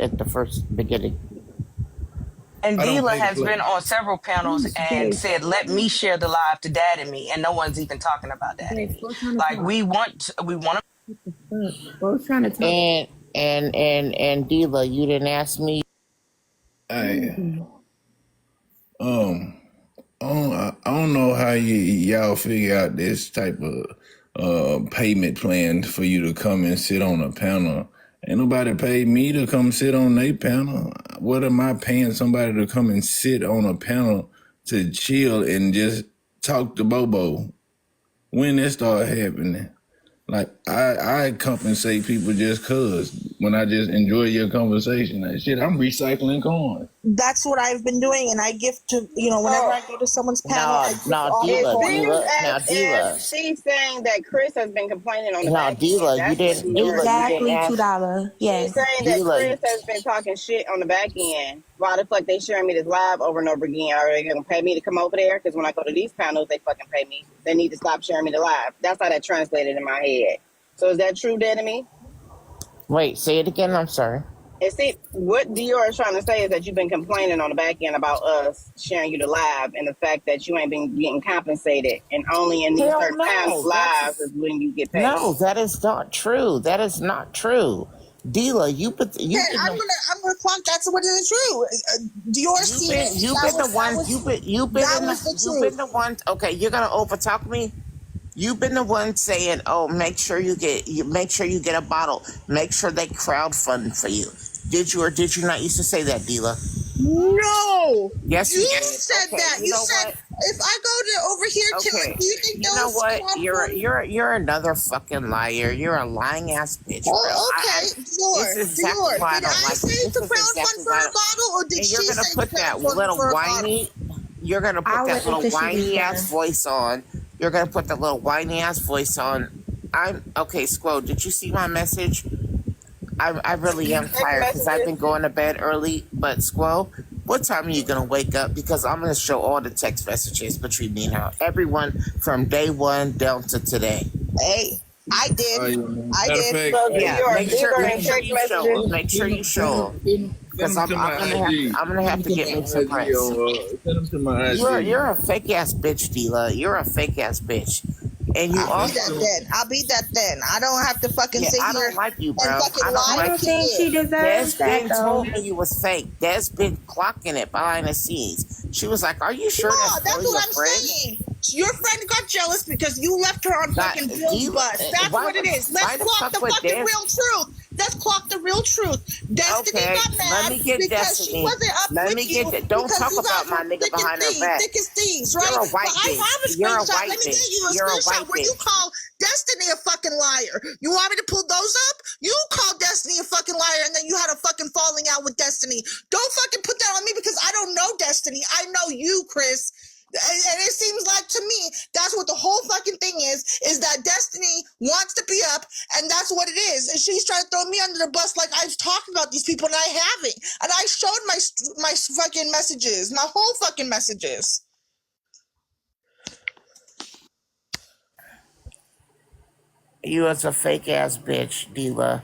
at the first beginning. And I don't Dila pay to has play. been on several panels and Babe, said, "Let me share the live to Dad and me," and no one's even talking about Dad and babe, me. Squo trying to Like talk. we want to. Squo's trying to talk. And Dila, you didn't ask me. I I don't know how y'all figure out this type of payment plan for you to come and sit on a panel. Ain't nobody paid me to come sit on a panel. What am I paying somebody to come and sit on a panel to chill and just talk to Bobo? When that start happening? Like I compensate people just cause when I just enjoy your conversation. Like shit, I'm recycling coins. That's what I've been doing, and I gift to whenever I go to someone's panel, No, I gift no, all the It Dila, coins. seems Dila, now as if Dila, she's saying that Chris has been complaining on the no, back end. Dila, you That's what didn't, Dior Dila, is you didn't saying. Exactly, ask, $2. She's Yes. saying that Dila. Chris has been talking shit on the back end. Why the fuck they sharing me this live over and over again? Are they gonna pay me to come over there? Because when I go to these panels, they fucking pay me. They need to stop sharing me the live. That's how that translated in my head. So is that true, Denemy? Wait, say it again. I'm sorry. And see, what Dior is trying to say is that you've been complaining on the back end about us sharing you the live and the fact that you ain't been getting compensated, and only in these Hell certain panel no, lives is when you get no, paid. that is not true. That is not true. Dila, Okay, I'm gonna clock. That's what is true. Dior seen it. you've That been the was that one, was been that in was the, the you've been truth. the one. Okay, you're gonna overtalk me. You've been the one saying, "Oh, make sure you get a bottle. Make sure they crowdfund for you." Did you or did you not used to say that, Dila? No, Yes, you you did. said Okay, that. you You know said what? if I go to over here to, Okay, do you think you know those what? come from? You're another fucking liar. You're a lying ass bitch, bro. Oh, I okay, this is exactly Dior. why I Did don't I like you. say This to is crowdfund exactly for why. a bottle, or did And she you're gonna say to put that crowdfund little for a bottle? whiny. You're gonna put I'll that wait little until she gets whiny ass done. voice on. You're gonna put the little whiny ass voice on. I'm okay, Squo. Did you see my message? I really am Text tired because I've messages. been going to bed early. But Squo, what time are you gonna wake up? Because I'm gonna show all the text messages between me and her. Everyone from day one down to today. Hey, I did. Yeah. I Matter of did. fact, So hey, Yeah, Dior, these are make in sure text you show messages. them. Make sure you show them send because them to my IG. I'm gonna have Send to them to get me my some IG prints. send them to my You're IG. a fake ass bitch, Dila. You're a fake ass bitch, and you I'll be Send them that also to then. I'll be that then. I don't have to fucking yeah. sit I here don't like you, and bro. fucking I don't I lie like don't to you. think you. she Des deserves that been though. told me you was fake. Des been clocking it behind the scenes. She was like, "Are you sure No, that's that's really what your I'm friend?" saying. Your friend got jealous because you left her on Got fucking Bill's Dila. bus. That's what it is. Let's Why the clock fuck the would fucking Des? real truth. Let's clock the real truth. Destiny Okay, got let mad me get because she Destiny. wasn't up Let with me you get that. Don't because talk you about guys my were nigga behind her back. thick as thieves, right? You're a But white I bitch. have a You're a screenshot. white Let me get bitch. you a You're a screenshot white where you bitch. call Destiny a fucking liar. You want me to pull those up? You called Destiny a fucking liar and then you had a fucking falling out with Destiny. Don't fucking put that on me because I don't know Destiny. I know you, Chris. And it seems like to me that's what the whole fucking thing is that Destiny wants to be up, and that's what it is. And she's trying to throw me under the bus like I've talked about these people and I haven't. And I showed my fucking messages, my whole fucking messages. You was a fake ass bitch, Dila.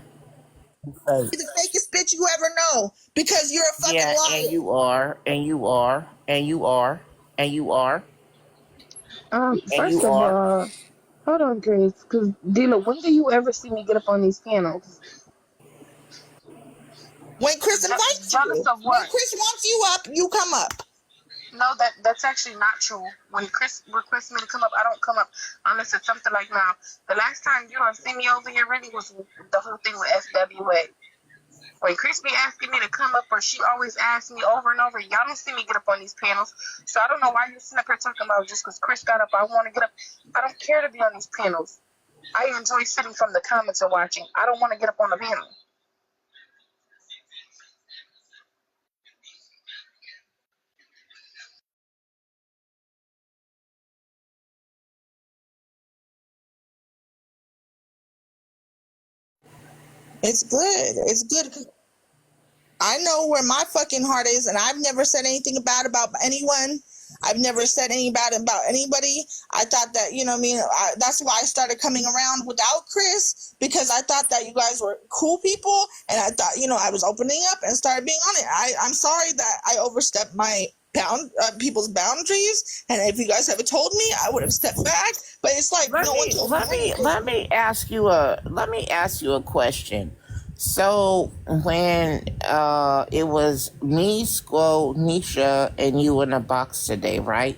Fake. You're the fakest bitch you ever know because you're a fucking Yeah, and liar. you are, and you are, and you are, and you are, and First you of are. all, hold on, Chris, because Dila, when do you ever see me get up on these panels? When Chris invites Jealous you, of when what? Chris wants you up, you come up. No, that's actually not true. When Chris requests me to come up, I don't come up unless it's something like now. The last time you don't see me over here really was the whole thing with SWA. When Chris be asking me to come up, or she always asks me over and over, y'all don't see me get up on these panels. So I don't know why you're sitting up here talking about just because Chris got up, I want to get up. I don't care to be on these panels. I enjoy sitting from the comments and watching. I don't want to get up on the panel. It's good. It's good. I know where my fucking heart is, and I've never said anything bad about anyone. I've never said any bad about anybody. I thought that, you know what I mean? That's why I started coming around without Chris, because I thought that you guys were cool people, and I thought, you know, I was opening up and started being on it. I'm sorry that I overstepped my people's boundaries, and if you guys ever told me, I would have stepped back. But it's like Let no one me told let me. me let me ask you a question. So when it was me, Squo, Nisha, and you in a box today, right?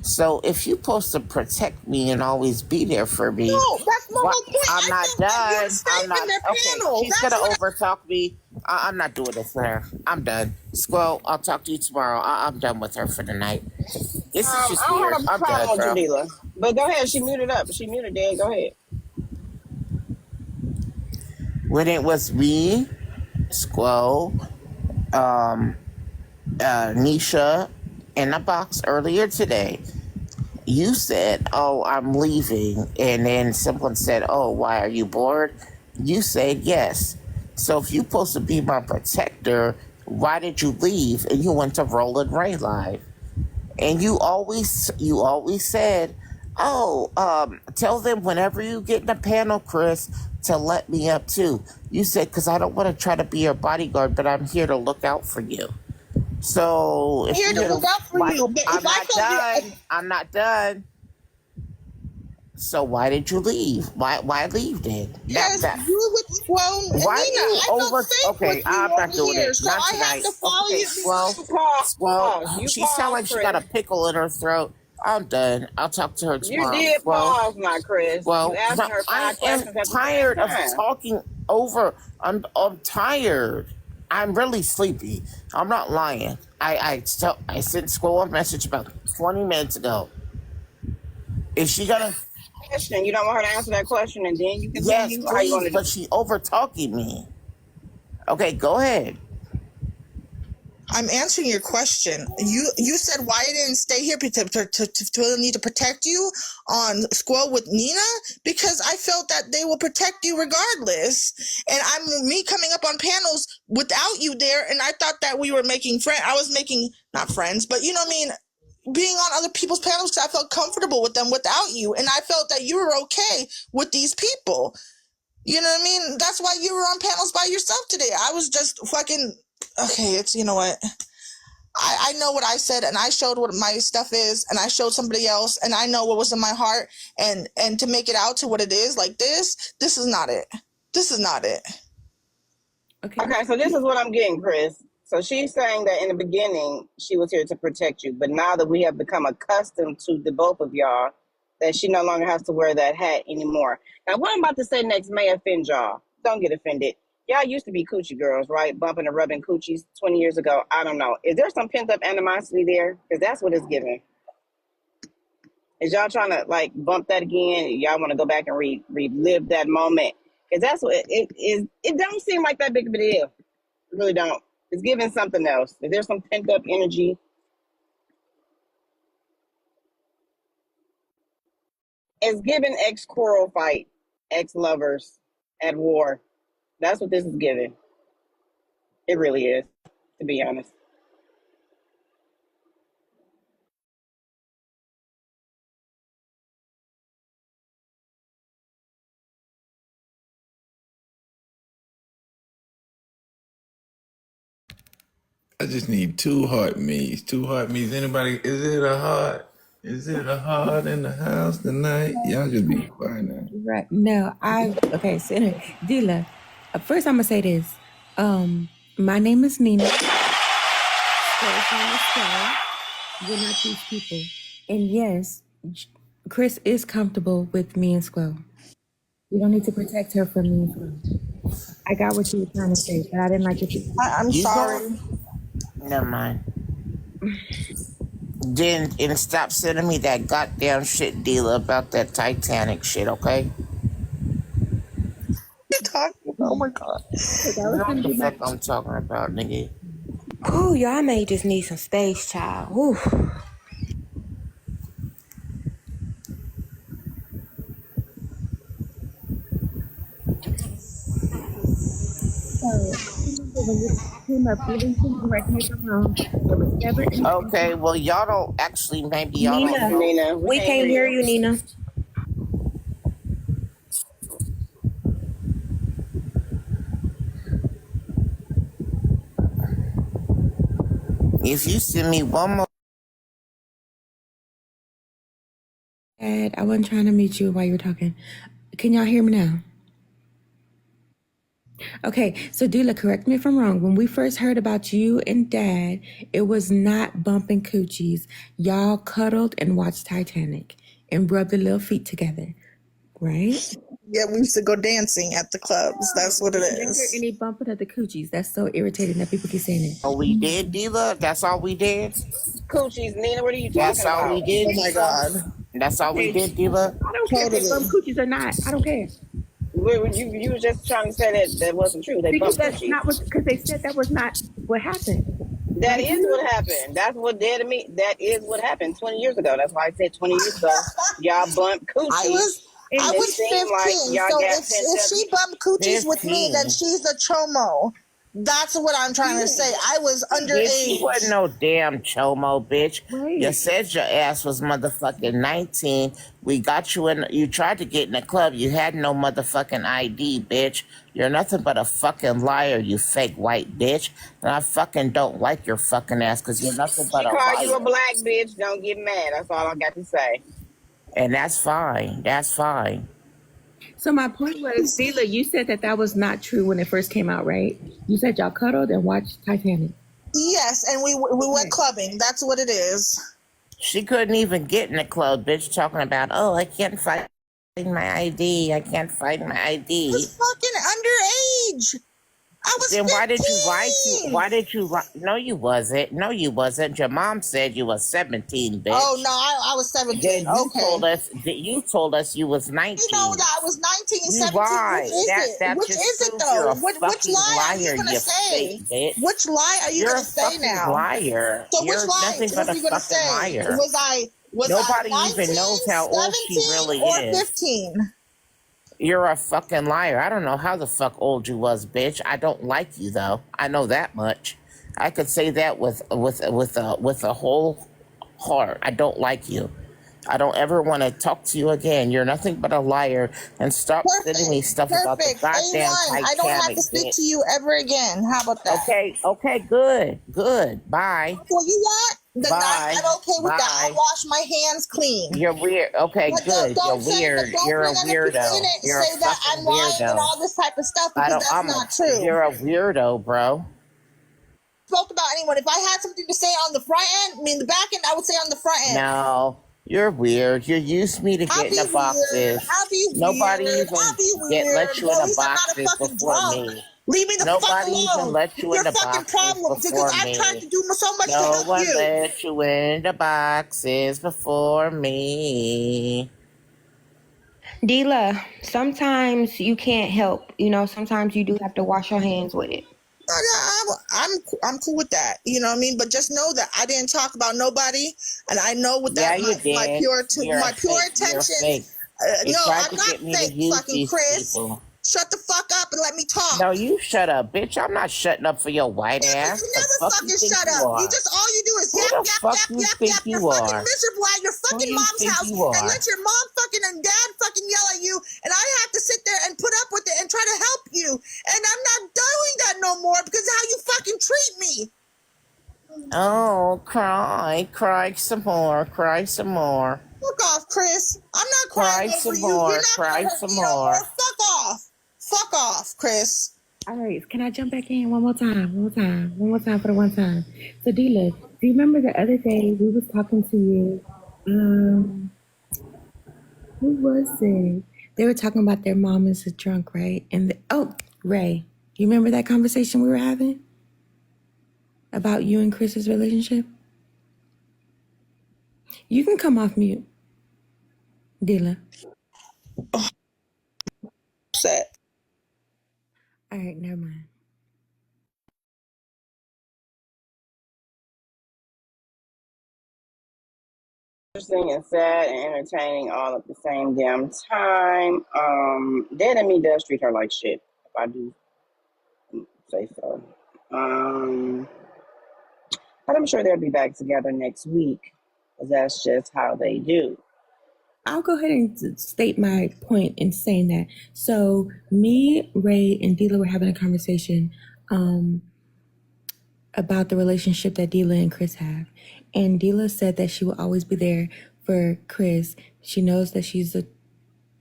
So if you're supposed to protect me and always be there for me, No, that's my what? whole point. I'm I not felt that you were done. I'm safe in not their okay. panel. She's That's gonna what. overtalk me. I'm not doing this for her. I'm done. Squirrel, I'll talk to you tomorrow. I'm done with her for the night. This is I just don't weird. have a I'm done, problem with you, bro. Dila. But go ahead. She muted up. She muted dead. Go ahead. When it was me, Squirrel, um, Nisha, in a box earlier today, you said, "Oh, I'm leaving," and then someone said, "Oh, why are you bored?" You said yes. So if you're supposed to be my protector, why did you leave and you went to Roland Ray Live? And you always said, "Oh, tell them whenever you get in the panel, Chris, to let me up too." You said, "Because I don't want to try to be your bodyguard, but I'm here to look out for you." So I'm if here you to had, look out for why? you. But if I'm I not felt done. I'm not done. So why did you leave? Why leave then? That because that you were with Squone and why do Nina, you I felt over safe with okay, you I'm not over doing here. it. So Not I had tonight. to follow Okay, you. Swell. You Swell. pause. You She sound pause, like she got a Chris. pickle in her throat. I'm done. I'll talk to her You tomorrow. did Swell. pause, not Chris. You Well, asking her I five am questions at the same tired of time. talking over. I'm tired. I'm really sleepy. I'm not lying. I sent Squirrel a message about 20 minutes ago. Is she gonna? Question. You don't want her to answer that question, and then you Yes, continue. Or how you want please. to do But she over talking me. Okay, go ahead. I'm answering your question. You said why I didn't stay here to need to protect you on Squirrel with Nina, because I felt that they will protect you regardless. And I'm me coming up on panels without you there, and I thought that we were making friends. I was making not friends, but you know what I mean. Being on other people's panels, I felt comfortable with them without you, and I felt that you were okay with these people. You know what I mean? That's why you were on panels by yourself today. I was just fucking okay. It's you know what. I know what I said, and I showed what my stuff is, and I showed somebody else, and I know what was in my heart, and to make it out to what it is like this is not it. This is not it. Okay. Okay, so this is what I'm getting, Chris. So she's saying that in the beginning she was here to protect you, but now that we have become accustomed to the both of y'all, that she no longer has to wear that hat anymore. Now, what I'm about to say next may offend y'all. Don't get offended. Y'all used to be coochie girls, right? Bumping and rubbing coochies 20 years ago. I don't know. Is there some pent up animosity there? Because that's what it's giving. Is y'all trying to like bump that again? Y'all want to go back and relive that moment? Because that's what it is. It don't seem like that big of a deal. Really don't. It's giving something else. Is there some pent up energy? It's giving ex quarrel fight, ex lovers at war. That's what this is giving. It really is, to be honest. I just need two heart me's. Two heart me's. Anybody? Is it a heart? Is it a heart in the house tonight? Y'all just be quiet now. Right. No, okay, so anyway, Dila, first I'm gonna say this. My name is Nina. Square's name is Square. We're not these people. And yes, Chris is comfortable with me and Squirrel. You don't need to protect her from me and Squirrel. I got what you were trying to say, but I didn't like it. I'm You going? sorry. Never mind. Then and stop sending me that goddamn shit dealer about that Titanic shit, okay? You're talking. Oh my god. That You was know what gonna the be my. fuck I'm talking about, nigga. Ooh, y'all may just need some space, child. Ooh. So I remember when you came up. Even you can correct me if I'm wrong. There was never anything. Okay, well, y'all don't actually, maybe y'all don't Nina, know. Nina, we can't hear you, Nina. If you send me one more. Dad, I wasn't trying to mute you while you were talking. Can y'all hear me now? Okay, so Dula, correct me if I'm wrong. When we first heard about you and Dad, it was not bumping coochies. Y'all cuddled and watched Titanic and rubbed their little feet together, right? Yeah, we used to go dancing at the clubs. That's what it Never is. any bumping of the coochies. That's so irritating that people keep saying it. Oh, we did, Dila? That's all we did? Coochies, Nina, what are you That's talking all we about? did, Oh my Dila? god. That's all we Okay, did, Dila? I don't care if they Totally. bump coochies or not. I don't care. You were just trying to say that wasn't true. They Because bumped that's coochies. not what, because they said that was not what happened. That Right, is Dula? what happened. That's what did to me. That is what happened 20 years ago. That's why I said 20 years ago, y'all bumped coochies. I And And it was seemed like 15, y'all so got pent if up. she bumped coochies with me, then 15. she's a chomo. That's what I'm trying to say. I was Bitch, you wasn't underage. no damn chomo, bitch. You wait, said your ass was motherfucking 19. We got you in, you tried to get in the club. You had no motherfucking ID, bitch. You're nothing but a fucking liar, you fake white bitch. And I fucking don't like your fucking ass because you're nothing but She a called you a liar. black bitch. Don't get mad. That's all I got to say. And that's fine. That's fine. so my point was, Dila, you said that that was not true when it first came out, right? You said y'all cuddled and watched Titanic. Yes, and we went clubbing. That's what it is. She couldn't even get in the club, bitch, talking about, oh, I can't find my ID. I can't find my I ID. was fucking underage. I was Then 15. why did you lie? No, you wasn't. No, you wasn't. Your mom said you was 17, bitch. Oh no, I was 17. Then Okay. you told us you was 19. You know that I was 19 and You 17. Which lied. is it? That Which just is it proves you're though? a Which fucking lie are you liar, gonna you say? fake bitch. Which lie are you You're a gonna say fucking now? liar. So which You're lie nothing but was a you gonna fucking say? liar. Was I Nobody 19, even knows how old she 17, really or is. 15? You're a fucking liar. I don't know how the fuck old you was, bitch. I don't like you though. I know that much. I could say that with a whole heart. I don't like you. I don't ever want to talk to you again. You're nothing but a liar. And stop sending me Perfect. stuff about the Perfect. goddamn A1. I don't have Titanic, to speak to bitch. you ever again. How about that? Okay, good, good. Bye, What you want? Then bye, I'm okay with that. I'll bye. wash my hands clean. You're weird. Okay, But good. You're but weird. don't You're bring a other people in weirdo. it and You're a say that fucking I'm lying and weirdo. all this type of stuff I because don't. that's not true. You're a weirdo, bro. Spoke about anyone. If I had something to say on the front end, I mean the back end, I would say on the front end. No, you're weird. You used me to I'll get in be the weird. boxes. I'll be Nobody weird. even I'll be weird. let you But in at the least I'm not a boxes fucking before drunk. me. Leave me the fuck Nobody even alone let with you in your the fucking boxes problems because before I've tried me. to do so much to No help one you. let you in the boxes before me. Dila, sometimes you can't help. Sometimes you do have to wash your hands with it. I'm cool with that. You know what I mean? But just know that I didn't talk about nobody, and I know with Yeah, that you did. my pure You're fake. intentions. You No, tried I'm to not get me to fake, use fucking these Chris. people. Shut the fuck up and let me talk. No, you shut up, bitch. I'm not shutting up for your white Yeah, 'cause ass. you The never fuck you fucking think shut you up. You are? just all you do is Who yap the yap fuck yap you yap think yap. You're you fucking are? miserable at your Who fucking you mom's think house you and are? let your mom fucking and dad fucking yell at you, and I have to sit there and put up with it and try to help you. And I'm not doing that no more because of how you fucking treat me. Oh, cry some more, cry some more, Fuck off, Chris. I'm not crying cry over some you. You're more, not gonna cry hurt some me no more. more. Fuck off. Fuck off, Chris. All right, can I jump back in one more time? One more time for the one time. So, Dila, do you remember the other day we was talking to you? Who was it? They were talking about their mom is a drunk, right? Ray, you remember that conversation we were having about you and Chris's relationship? You can come off mute, Dila. Upset. All right, never mind. Interesting and sad and entertaining all at the same damn time. Dead and Me does treat her like shit, if I do say so. But I'm sure they'll be back together next week, because that's just how they do. I'll go ahead and state my point in saying that. So me, Ray, and Dila were having a conversation about the relationship that Dila and Chris have. And Dila said that she will always be there for Chris. She knows that she's a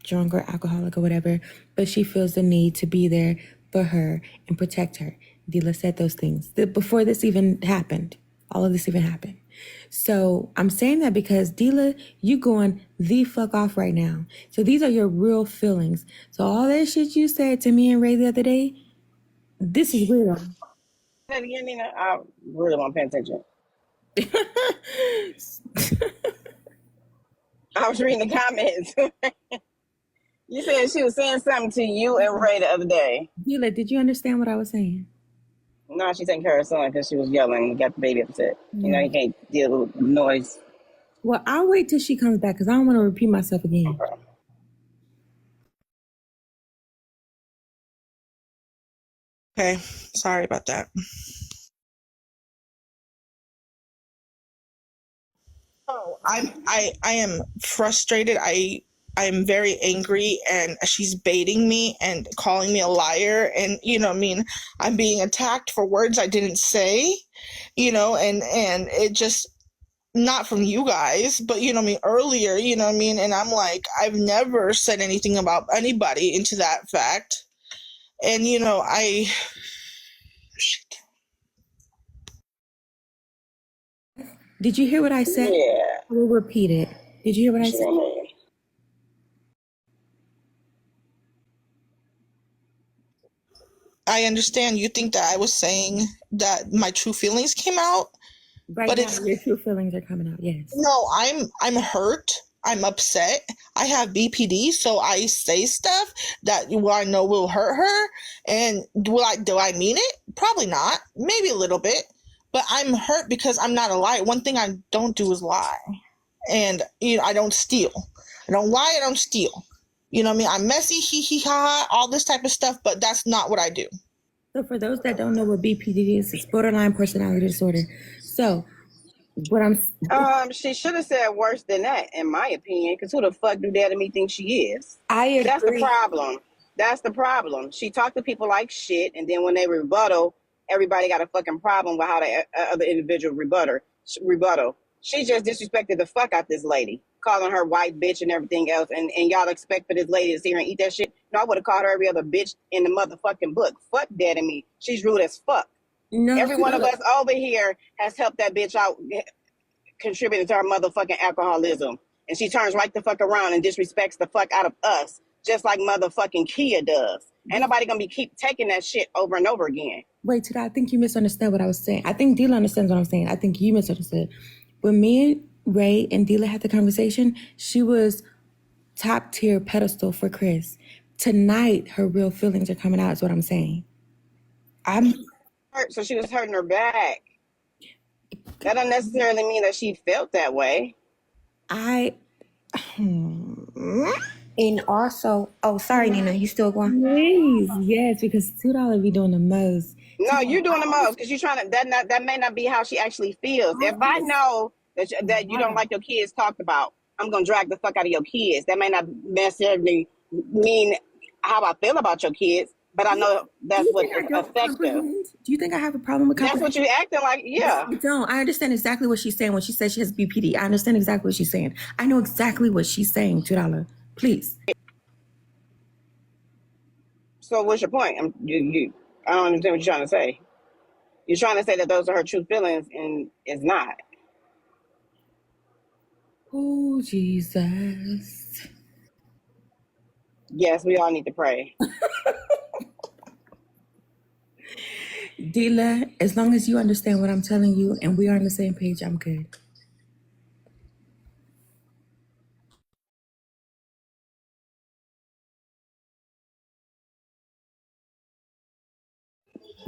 drunk or alcoholic or whatever, but she feels the need to be there for her and protect her. Dila said those things before this even happened. All of this even happened. So I'm saying that because Dila, you going the fuck off right now. So these are your real feelings. So all that shit you said to me and Ray the other day, this is real. Then again, Nina, I really won't pay attention. I was reading the comments. You said she was saying something to you and Ray the other day. Dila, did you understand what I was saying? No, she's taking care of her son because she was yelling and got the baby upset. You know, you can't deal with noise. Well, I'll wait till she comes back because I don't want to repeat myself again. Okay, sorry about that. Oh, I am frustrated. I'm very angry, and she's baiting me and calling me a liar, and I mean, I'm being attacked for words I didn't say, and it just, not from you guys, but I mean, earlier, I mean, and I'm like, I've never said anything about anybody into that fact, and shit. Did you hear what I said? Yeah. I will repeat it. Did you hear what I said? I understand you think that I was saying that my true feelings came out, Right but now, it's your true feelings are coming out. Yes. no, I'm hurt. I'm upset. I have BPD, so I say stuff that I know will hurt her. And do I mean it? Probably not. Maybe a little bit. But I'm hurt because I'm not a liar. One thing I don't do is lie. And I don't steal. I don't lie, I don't steal. You know what I mean? I'm messy, hee hee ha, all this type of stuff, but that's not what I do. So for those that don't know what BPD is, it's borderline personality disorder. So what She should have said worse than that, in my opinion, because who the fuck do that to me think she is? I agree. That's the problem. That's the problem. She talked to people like shit, and then when they rebuttal, everybody got a fucking problem with how the other individual rebuttal. She just disrespected the fuck out this lady, calling her white bitch and everything else, and y'all expect for this lady to sit here and eat that shit? No, I would have called her every other bitch in the motherfucking book. Fuck that to me. She's rude as fuck. No, every one of us over here has helped that bitch out, contributed to our motherfucking alcoholism. And she turns right the fuck around and disrespects the fuck out of us, just like motherfucking Kia does. Ain't nobody gonna be keep taking that shit over and over again. Wait, Tada, I think you misunderstand what I was saying. I think Dila understands what I'm saying. I think you misunderstood. When me and Ray and Dila had the conversation, she was top tier pedestal for Chris. Tonight, her real feelings are coming out, is what I'm saying. I'm hurt, so she was hurting her back. That doesn't necessarily mean that she felt that way. And also, oh, sorry, Nina, you still going? Please, yes, because $2 be doing the most. No, you're doing the most because you're trying to. That may not be how she actually feels. If I know that you don't like your kids talked about, I'm gonna drag the fuck out of your kids. That may not necessarily mean how I feel about your kids, but I know that's what's effective. Do you think I have a problem with that's what you're acting like? Yeah. No, I don't. I understand exactly what she's saying when she says she has BPD. I understand exactly what she's saying. I know exactly what she's saying, $2. Please. So what's your point? I don't understand what you're trying to say. You're trying to say that those are her true feelings, and it's not. Oh, Jesus. Yes, we all need to pray. Dila, as long as you understand what I'm telling you and we are on the same page, I'm good.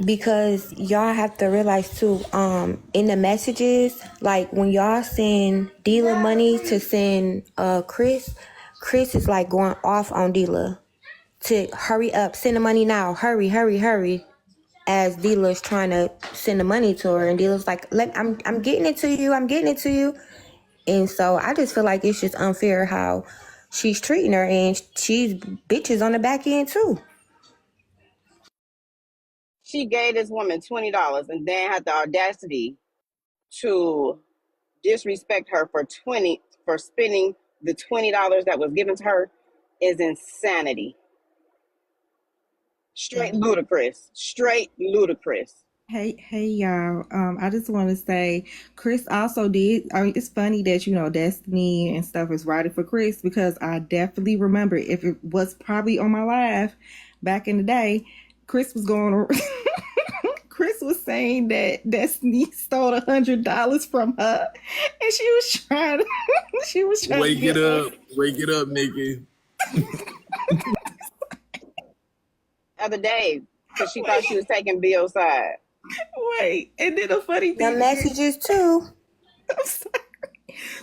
Because y'all have to realize too, in the messages, like when y'all send Dila money to send Chris is like going off on Dila to hurry up, send the money now, hurry. as Dealer's trying to send the money to her, and Dealer's like, I'm getting it to you, I'm getting it to you. And so I just feel like it's just unfair how she's treating her, and she's bitches on the back end too. She gave this woman $20 and then had the audacity to disrespect her for spending the $20 that was given to her is insanity. Straight ludicrous. Straight ludicrous. Hey, y'all. I just want to say, Chris also did. I mean, it's funny that Destiny and stuff is writing for Chris, because I definitely remember, if it was probably on my live back in the day, Chris was going. Chris was saying that Destiny stole $100 from her, and she was trying to. She was trying Wake to it up, Nikki. Other day, because she thought she was taking Bill's side. Wait, and then the funny thing. The messages too. I'm sorry.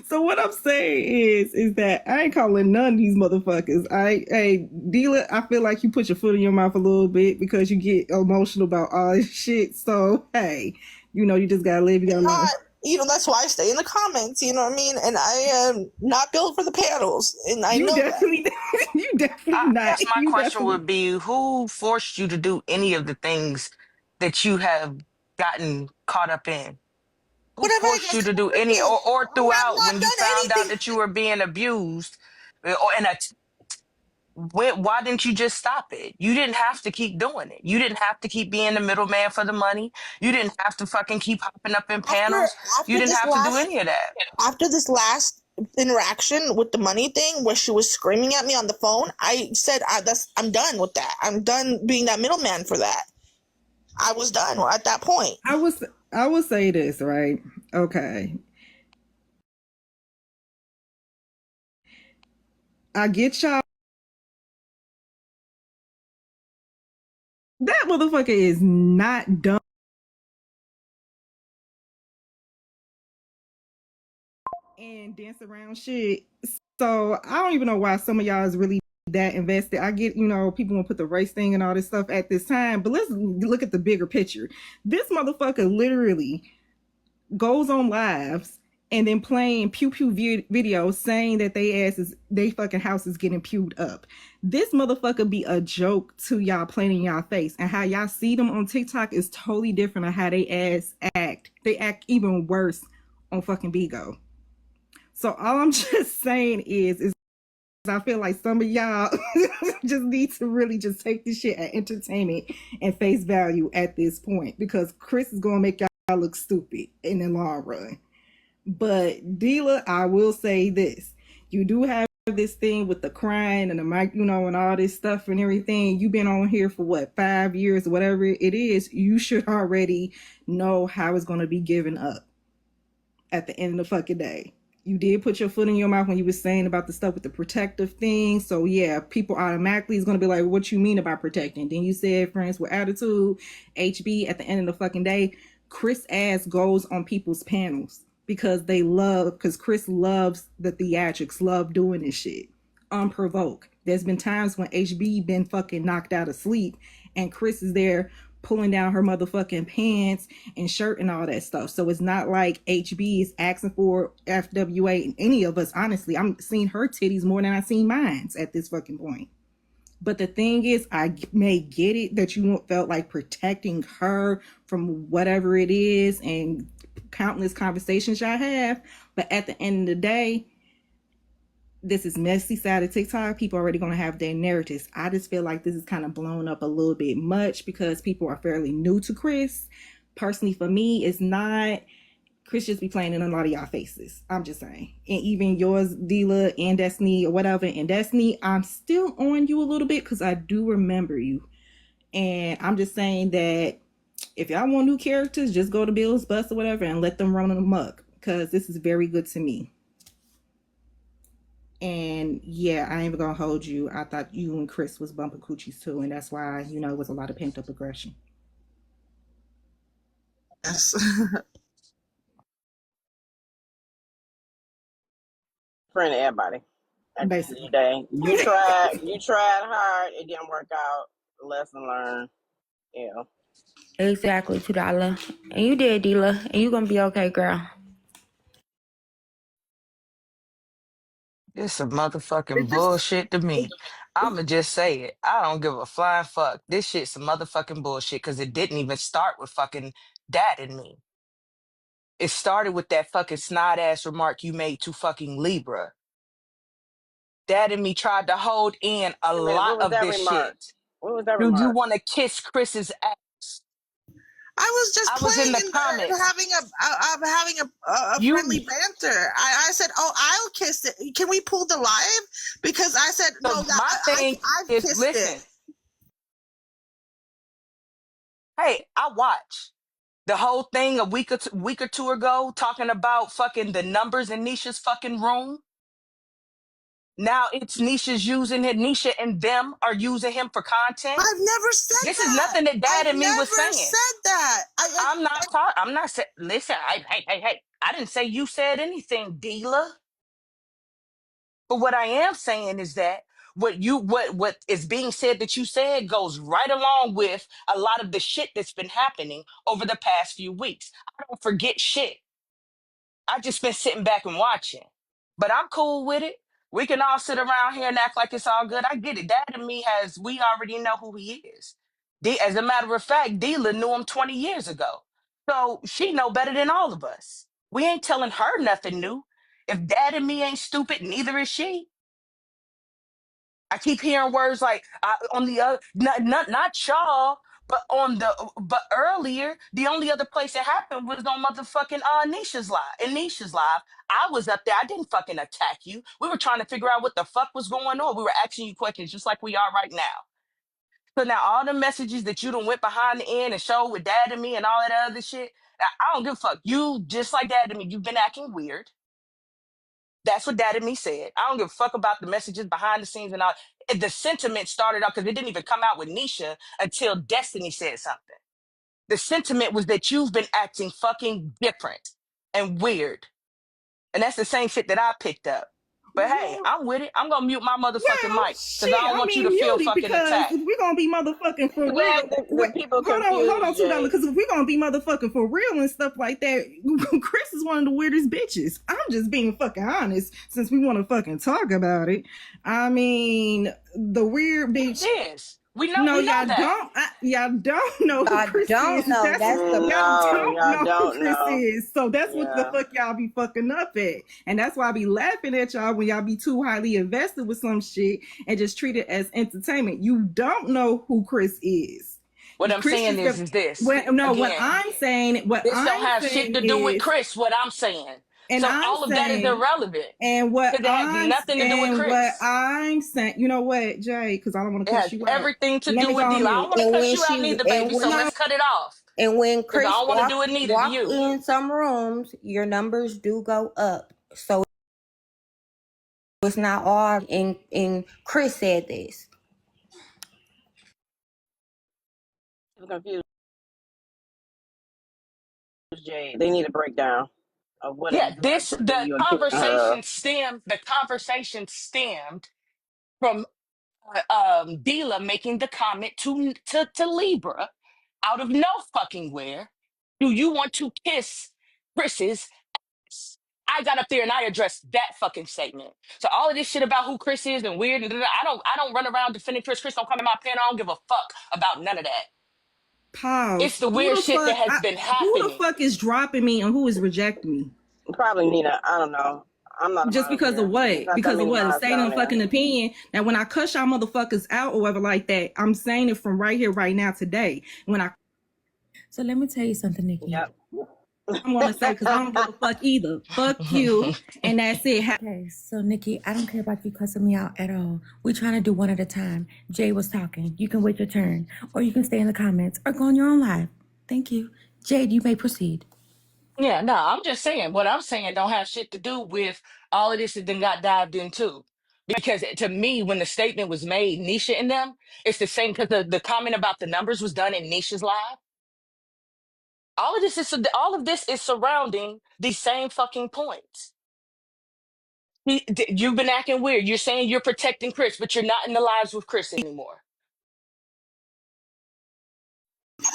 So what I'm saying is that I ain't calling none of these motherfuckers. Hey, Dealer, I feel like you put your foot in your mouth a little bit because you get emotional about all this shit. So hey, you just gotta live. You gotta live. That's why I stay in the comments. You know what I mean? And I am not built for the panels, and I know definitely, that. You definitely I not. guess my question would be, who forced you to do any of the things that you have gotten caught up in? Who Whatever I forced got you to do caught up any, in, or I have throughout not when you done found out anything. that you were being abused? Why didn't you just stop it? You didn't have to keep doing it. You didn't have to keep being the middleman for the money. You didn't have to fucking keep hopping up in After panels. You after didn't this have to do last any of that. after this last interaction with the money thing, where she was screaming at me on the phone, I said, I'm done with that. I'm done being that middleman for that. I was done at that point. I will say this, right? Okay. I get y'all. That motherfucker is not dumb and dance around shit. So I don't even know why some of y'all is really that invested. I get, people want to put the race thing and all this stuff at this time, but let's look at the bigger picture. This motherfucker literally goes on lives and then playing pew pew videos saying that they fucking house is getting pewed up. This motherfucker be a joke to y'all playing in y'all face, and how y'all see them on TikTok is totally different on how they ass act. They act even worse on fucking Bigo. So all I'm just saying is I feel like some of y'all just need to really just take this shit at entertainment and face value at this point, because Chris is gonna make y'all look stupid in the long run. But Dealer, I will say this: you do have this thing with the crying and the mic, and all this stuff and everything. You've been on here for what, 5 years, whatever it is. You should already know how it's gonna be given up at the end of the fucking day. You did put your foot in your mouth when you were saying about the stuff with the protective thing. So yeah, people automatically is going to be like, what you mean about protecting? Then you said friends with attitude. HB, at the end of the fucking day, Chris ass goes on people's panels because Chris loves the theatrics, love doing this shit unprovoked. There's been times when HB been fucking knocked out of sleep and Chris is there pulling down her motherfucking pants and shirt and all that stuff. So it's not like HB is asking for FWA and any of us. Honestly, I'm seeing her titties more than I've seen mine at this fucking point. But the thing is, I may get it that you felt like protecting her from whatever it is and countless conversations y'all have. But at the end of the day, this is messy side of TikTok. People are already going to have their narratives. I just feel like this is kind of blown up a little bit much because people are fairly new to Chris. Personally, for me, it's not. Chris just be playing in a lot of y'all faces. I'm just saying. And even yours, Dealer, and Destiny, or whatever. And Destiny, I'm still on you a little bit because I do remember you. And I'm just saying that if y'all want new characters, just go to Bill's Bus or whatever and let them run amok, because this is very good to me. And yeah, I ain't even gonna hold you. I thought you and Chris was bumping coochies too, and that's why, it was a lot of pent up aggression. Yes. Friend of everybody. At the end of Basically. the day, you tried hard. It didn't work out. Lesson learned. Yeah. Exactly, $2. And you did, Dila. And you gonna be okay, girl. It's some motherfucking It just bullshit to it, me. I'ma just say it. I don't give a flying fuck. This shit's some motherfucking bullshit because it didn't even start with fucking dad and me. It started with that fucking snide ass remark you made to fucking Libra. Dad and me tried to hold in a Wait a minute, lot what was of that this remark? shit. What was that Do you remark? want to kiss Chris's ass? I was just I was in the playing and comments. having a friendly You banter. I said, "Oh, I'll kiss it. Can we pull the live?" Because I said, "No, so that my thing I've is kissed it." listen, hey, I watch the whole thing a week or two ago talking about fucking the numbers in Nisha's fucking room. Now it's Nisha's using it. Nisha and them are using him for content. I've never said This is that. nothing that Dad I've and me was never saying. said that. I'm not talking. I'm not saying. Listen, hey. I didn't say you said anything, dealer. But what I am saying is that what is being said that you said goes right along with a lot of the shit that's been happening over the past few weeks. I don't forget shit. I just been sitting back and watching. But I'm cool with it. We can all sit around here and act like it's all good. I get it. Dad and me we already know who he is. As a matter of fact, Deela knew him 20 years ago. So she know better than all of us. We ain't telling her nothing new. If Dad and me ain't stupid, neither is she. I keep hearing words like on the other, not y'all, but earlier, the only other place it happened was on motherfucking Nisha's live. In Nisha's live, I was up there. I didn't fucking attack you. We were trying to figure out what the fuck was going on. We were asking you questions just like we are right now. So now all the messages that you done went behind the end and showed with Dad and me and all that other shit, I don't give a fuck. You just like Dad and me, you've been acting weird. That's what Dad and me said. I don't give a fuck about the messages behind the scenes and all. The sentiment started out because it didn't even come out with Nisha until Destiny said something. The sentiment was that you've been acting fucking different and weird. And that's the same shit that I picked up. But hey, Well, I'm with it. I'm gonna mute my motherfucking well, mic because I shit. don't I want you to mean, feel mute it fucking because attacked. if we're gonna be motherfucking for I'm real, glad the people hold on, confused, $2. Jay. Because if we're gonna be motherfucking for real and stuff like that, Chris is one of the weirdest bitches. I'm just being fucking honest since we want to fucking talk about it. I mean, the weird It bitch. is. We know No, we know y'all that. don't. Y'all don't know who Y'all Chris don't is. know. That's That's the y'all No, don't y'all know who don't Chris know. is. So that's what the Yeah. fuck y'all be fucking up at, and that's why I be laughing at y'all when y'all be too highly invested with some shit and just treat it as entertainment. You don't know who Chris is. What I'm Chris saying is the. is this. When, no, Again, what this don't I'm have shit saying to do with is, Chris, what I'm saying. and So I'm all of that is saying. irrelevant And what because it has I'm nothing to do with and what Chris. I'm saying, you know what, Jay? Because I don't want to It cuss has you out. everything to Let do me go with on Deal. I don't mute. want to and cuss when you out she neither, and baby. So when No, let's cut it off and when because I Chris don't want to do it neither to walk you. in some rooms, your numbers do go up. So it's not all. And Chris said this. People confused, Jay. They need a breakdown of what Yeah, exactly you accusing her of. the conversation stemmed from Dealer making the comment to Libra out of no fucking where. Do you want to kiss Chris's ass? I got up there and I addressed that fucking statement. So all of this shit about who Chris is and weird and I don't run around defending Chris. Chris don't come in my pen. I don't give a fuck about none of that. It's pause. the weird shit that has been Who the happening. fuck is dropping me and who is rejecting me? Probably Nina. I don't know. I'm not a Just because of moderator. There's what? not that Because of many what? A mods statement down of there. fucking opinion. That when I cuss y'all motherfuckers out or whatever like that, I'm saying it from right here, right now, today. When I So let me tell you something, Nikki. Yep. I'm gonna say, because I don't give a fuck either. Fuck you, and that's it. Okay, so Nikki, I don't care about you cussing me out at all. We're trying to do one at a time. Jay was talking. You can wait your turn, or you can stay in the comments, or go on your own live. Thank you. Jade, you may proceed. Yeah, no, I'm just saying what I'm saying don't have shit to do with all of this that then got dived into. Because to me, when the statement was made, Nisha and them, it's the same because the comment about the numbers was done in Nisha's live. All of this is surrounding these same fucking points. You've been acting weird. You're saying you're protecting Chris, but you're not in the lives with Chris anymore.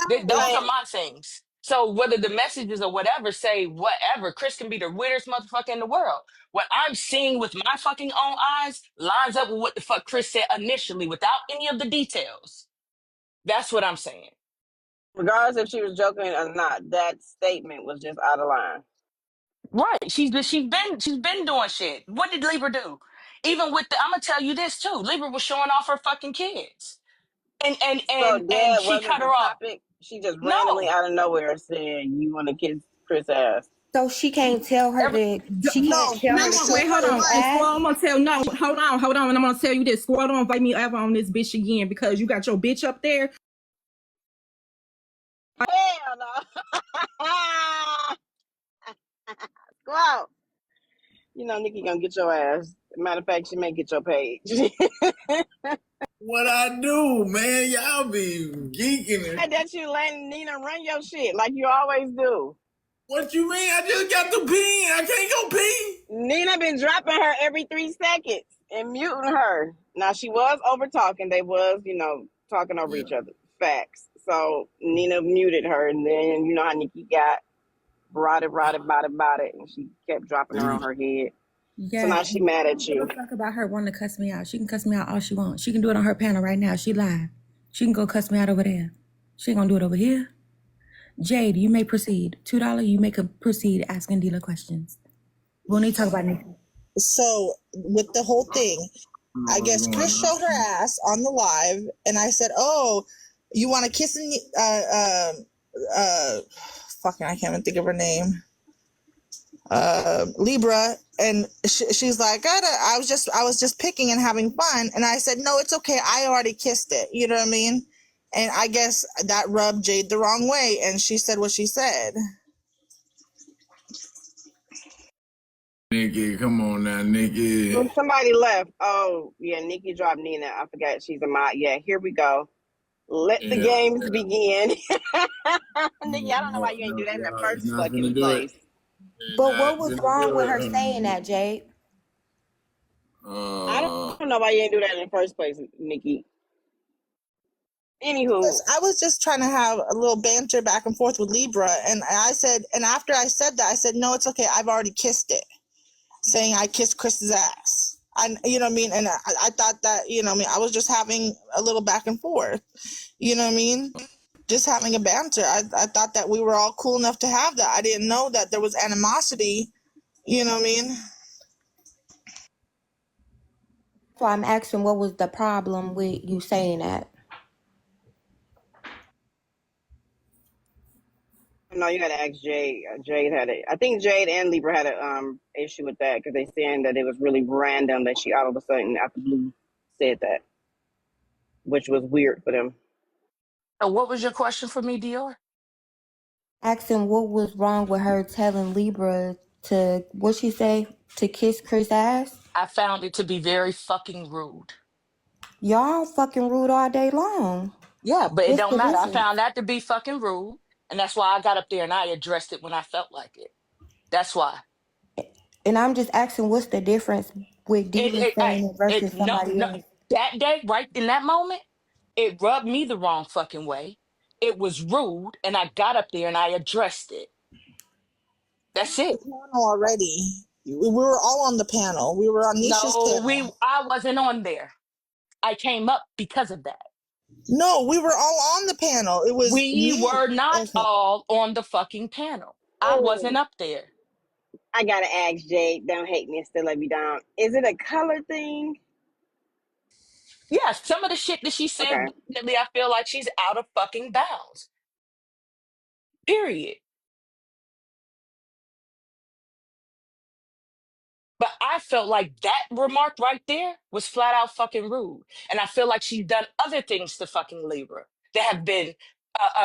Those are Blame. my things. So whether the messages or whatever say whatever, Chris can be the weirdest motherfucker in the world. What I'm seeing with my fucking own eyes lines up with what the fuck Chris said initially without any of the details. That's what I'm saying. Regardless if she was joking or not, that statement was just out of line. Right. She's been doing shit. What did Libra do? Even with the I'm gonna tell you this too. Libra was showing off her fucking kids. And and So and and dad she wasn't cut her the off. topic. She just randomly No. out of nowhere said you want to kiss Chris ass. So she can't tell her Every, to. She can't No, tell her to Chris No, kiss told wait, hold her on. Chris And what? Squirrel, ass. I'm gonna tell hold on, and I'm gonna tell you this. Squirrel, don't invite me ever on this bitch again because you got your bitch up there. Hell no. Go out. You know Nikki gonna get your ass. Matter of fact, she may get your page. What I do, man? Y'all be geeking. I bet you letting Nina run your shit like you always do. What you mean? I just got the pee. I can't go pee. Nina been dropping her every 3 seconds and muting her. Now she was over talking. They was, talking over Yeah. each other. Facts. So Nina muted her, and then you know how Nikki got brought it, and she kept dropping her on her head. So Yeah, now she mad at give you. a fuck about her wanting to cuss me out. She can cuss me out all she wants. She can do it on her panel right now. She live. She can go cuss me out over there. She ain't gonna do it over here. Jade, you may proceed. $2, you may proceed asking dealer questions. We'll need to talk about Nikki. So with the whole thing, I What's guess going Chris showed her ass on the live, and I said, "Oh, you want to kiss me?" Fucking, I can't even think of her name. Libra, and she's like, I was just picking and having fun, and I said, no, it's okay. I already kissed it. You know what I mean? And I guess that rubbed Jade the wrong way, and she said what she said. Nikki, come on now, Nikki. Somebody left. Oh, yeah, Nikki dropped Nina. I forgot she's a mod. Yeah, here we go. Let the Yeah, games yeah. begin. Nikki, No, I don't know why no, you ain't do no, that in the y'all. It's first not fucking finna do it. place. It's But what not was finna wrong do with it. her saying that, Jade? I don't know why you ain't do that in the first place, Nikki. Anywho, I was just trying to have a little banter back and forth with Libra, and I said, and after I said that, I said, no, it's okay. I've already kissed it, saying I kissed Chris's ass. You know what I mean? And I thought that, you know what I mean, I was just having a little back and forth. You know what I mean? Just having a banter. I thought that we were all cool enough to have that. I didn't know that there was animosity. You know what I mean? So I'm asking, what was the problem with you saying that? no, you gotta ask Jade. Jade had it. I think Jade and Libra had a issue with that because they saying that it was really random that she all of a sudden out the blue said that, which was weird for them. so what was your question for me, Dior? Asking what was wrong with her telling Libra to, what she say, to kiss Chris ass? I found it to be very fucking rude. Y'all fucking rude all day long. Yeah, but it What's don't the matter. I difference? found that to be fucking rude. And that's why I got up there and I addressed it when I felt like it. That's why. And I'm just asking, what's the difference with Diva saying it versus No, somebody no. else? That day, right in that moment, it rubbed me the wrong fucking way. It was rude, and I got up there and I addressed it. That's The it. panel already. We were all on the panel. We were on Nisha's No, panel. I wasn't on there. I came up because of that. No, we were all on the panel. It was We me. were not Okay. all on the fucking panel. I Oh, wasn't up there. I gotta ask Jade. Don't hate me and still let me down. Is it a color thing? Yeah, some of the shit that she said, Okay. definitely, I feel like she's out of fucking bounds. Period. But I felt like that remark right there was flat out fucking rude. And I feel like she's done other things to fucking Libra that have been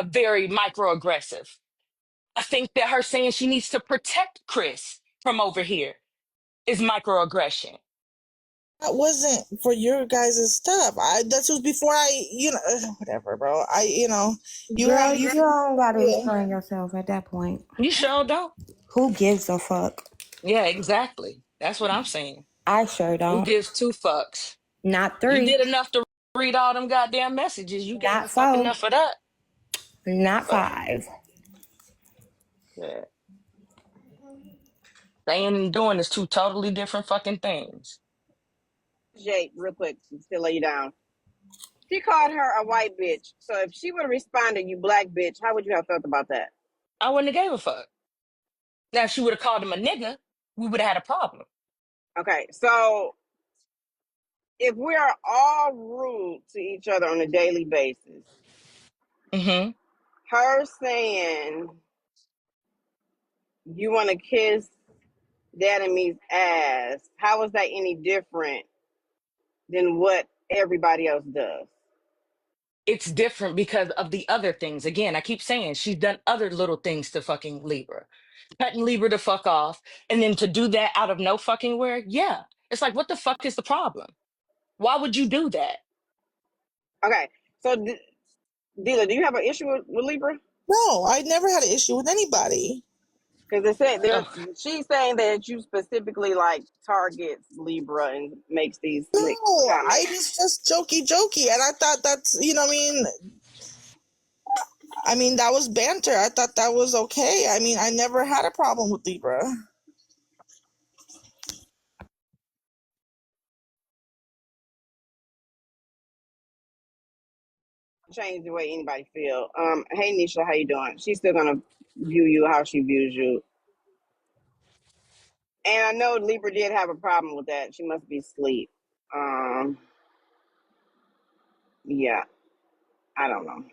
very microaggressive. I think that her saying she needs to protect Chris from over here is microaggression. That wasn't for your guys' stuff. That was before whatever, bro. You Girl, have you you. don't gotta Yeah. explain yourself at that point. You sure don't? Who gives a fuck? Yeah, exactly. That's what I'm saying. I sure Who don't. gives two fucks? Not You three, did enough to read all them goddamn messages. You gave a not fuck four, enough for that. Not 5. Yeah. Saying and doing is two totally different fucking things. Jake, real quick, to lay you down. She called her a white bitch. So if she would have responded, "You black bitch," how would you have felt about that? I wouldn't have gave a fuck. Now, if she would have called him a nigga, we would have had a problem. Okay, so if we are all rude to each other on a daily basis, Mm-hmm. her saying you want to kiss Dad and me's ass, how is that any different than what everybody else does? It's different because of the other things. Again, I keep saying she's done other little things to fucking Libra. Cutting Libra the fuck off. And then to do that out of no fucking where, yeah. It's like, what the fuck is the problem? Why would you do that? Okay, so Dila, do you have an issue with Libra? No, I never had an issue with anybody. Because they said Ugh. she's saying that you specifically like targets Libra and makes these No, I comments. was just jokey, and I thought that's, you know what I mean? I mean, that was banter. I thought that was okay. I mean, I never had a problem with Libra. Change the way anybody feel. Hey Nisha, how you doing? She's still gonna view you how she views you. And I know Libra did have a problem with that. She must be asleep. Yeah, I don't know.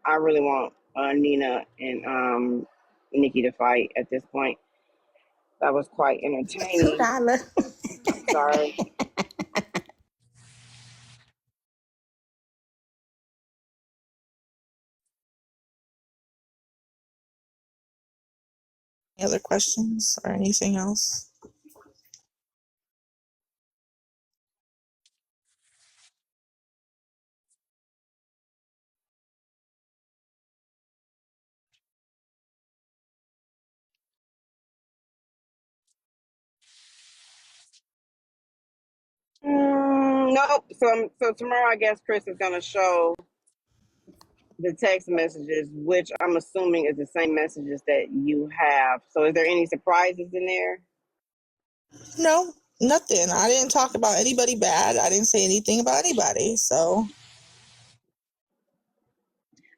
I really want Nina and Nikki to fight at this point. That was quite entertaining. $2. Sorry. Any other questions or anything else? Nope. So tomorrow, I guess Chris is gonna show the text messages, which I'm assuming is the same messages that you have. So is there any surprises in there? No, nothing. I didn't talk about anybody bad. I didn't say anything about anybody. So